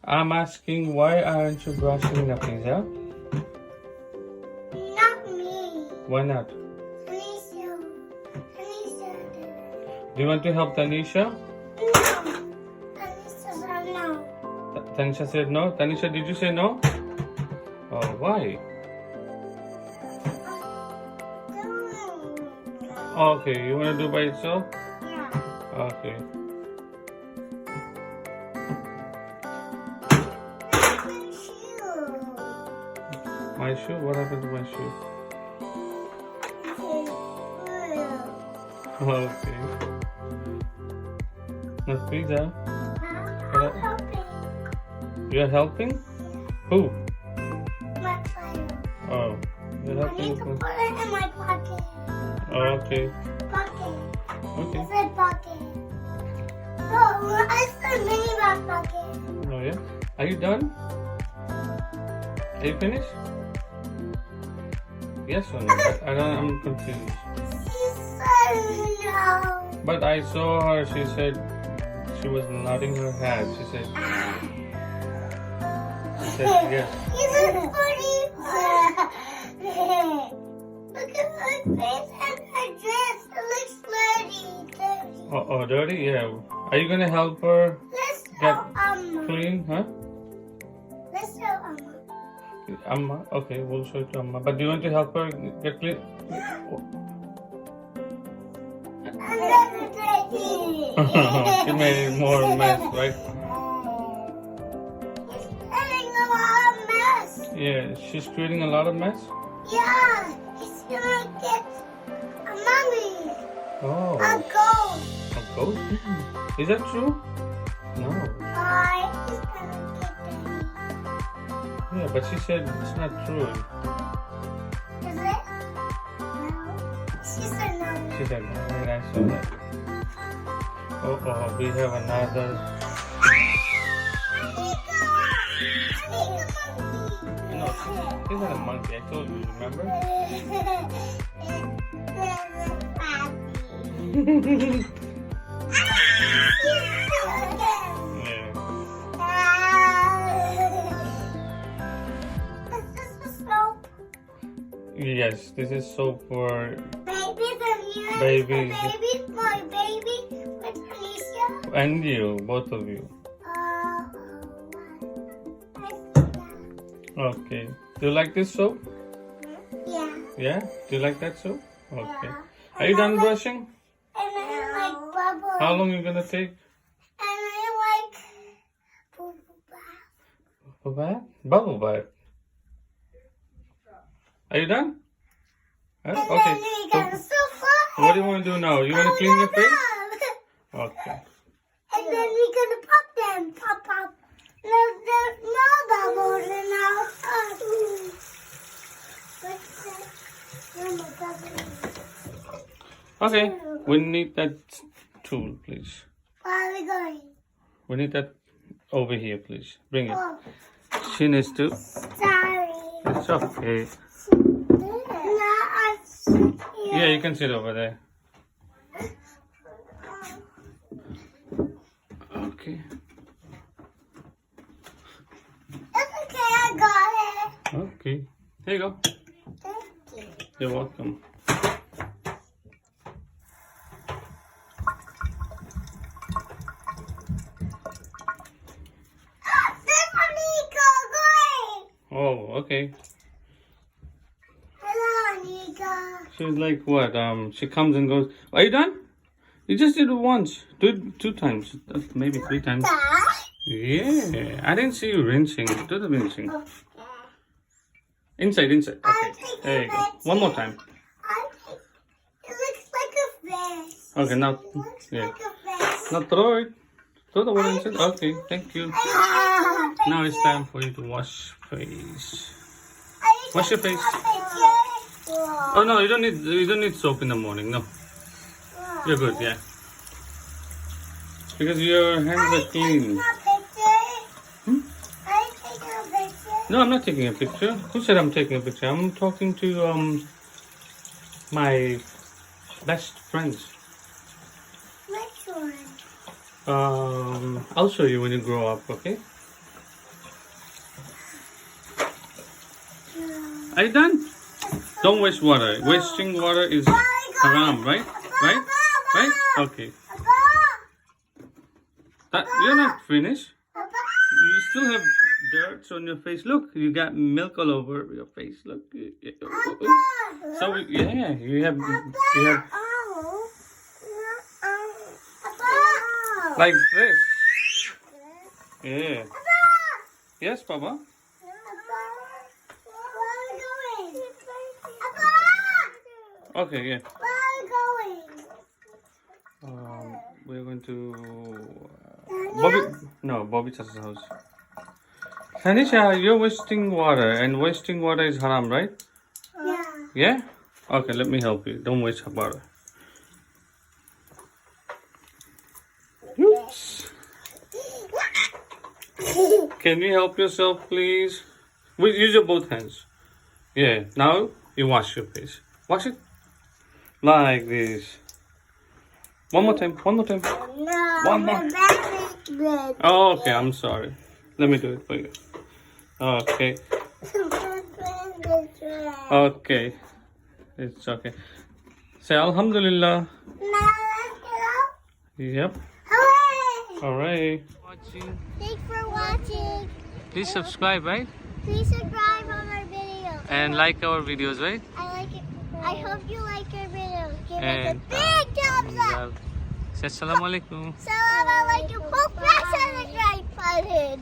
I'm asking why aren't you brushing, Nafizah? Not me. Why not? Tanisha. Tanisha did it. Do you want to help Tanisha? No. Tanisha said no. Tanisha said no. Tanisha, did you say no? Oh, why? Oh, okay, you want to do by yourself? Yeah. Okay. My shoe? What happened to my shoe? Okay. Nafizah, I'm helping you're helping? Who? my fire. Oh, you're I helping. need to put it in my pocket. Oh, okay. Pocket. Okay. I said pocket. Oh, I said mini back pocket. Oh, yeah. Are you done? Are you finished? Yes or no? I'm confused. She said no. But I saw her, she said she was nodding her head. She said yes. You look funny. Look at my face and my dress. It looks dirty. Oh, dirty? Yeah. Are you gonna help her Let's get show Amma. clean? Huh? Let's show Amma. Amma? Okay, we'll show it to Amma. But do you want to help her get clean? Another dirty. She made more mess, right? He's getting a lot of mess. Yeah, she's creating a lot of mess. Yeah, he's gonna get a mummy. Oh, A ghost. a ghost? Is that true? No. Why? He's gonna get daddy. Yeah, but she said it's not true. Is it? No. She said no. She said, no, and I saw that. Oh, we have another. No, he's not a monkey. I told you, remember? Yeah. Yes, this is soap for Babies and you. Babies. Babies, my baby with Tanisha. and you, both of you. Okay. Do you like this soap? Yeah. Yeah? Do you like that soap? Okay. Yeah. Are you done brushing? And I like bubbles. How long are you gonna take? And I like bubble bath. Bubble bath? Bubble bath. Are you done? Huh? And Okay. then we got a sofa. What do you want to do now? You want to clean your face? Okay. And then we're gonna pop them. Pop, pop. No, there's no bubbles in our house. What's that? No more bubbles. Okay. We need that tool, please. Where are we going? We need that over here, please. Bring it. Oh, She needs to. sorry. It's okay. Now I'm sitting here. Yeah, you can sit over there. Okay. It's okay, I got it. Okay. Here you go. Thank you. You're welcome. There's Nico going. Oh, okay. Hello, Nico. She's like what? She comes and goes. Are you done? You just did it once. Do it 2 times. Maybe 3 times. Yeah. I didn't see you rinsing. Do the rinsing. Inside. Okay. There you go. One more time. It looks like a fish. Okay, now. It looks Yeah. like a fish. Now throw it. Throw the water inside. Okay, thank you. Now it's time for you to wash face. Wash your face. Oh no, you don't need soap in the morning. No, you're good. Yeah, because your hands are clean. Hmm? No, I'm not taking a picture. Who said I'm taking a picture? I'm talking to my best friends. Which one? I'll show you when you grow up. Okay. Are you done? Don't waste water. Wasting water is haram, right? Right? Right? Okay. You're not finished. You still have dirt on your face. Look, you got milk all over your face. Look. So yeah, you have like this. Yeah. Yes, Papa. Okay, yeah. We're going to Bobby's house. Tanisha, you're wasting water, and wasting water is haram, right? Yeah. Yeah? Okay, let me help you. Don't waste water. Oops. Can you help yourself, please? Use your both hands. Yeah, now you wash your face. Wash it. Like this. One more time. One more time. No. One more. Good. Oh, okay, I'm sorry. Let me do it for you. Okay. Okay. It's okay. Say Alhamdulillah. Yep. Alright. Watching. Thanks for watching. Please subscribe, right? Please subscribe on our video. And like our videos, right? I like it. I hope you like our video. Give And, us a big thumbs up. Say Assalamualaikum. Assalamualaikum. Press on the right button.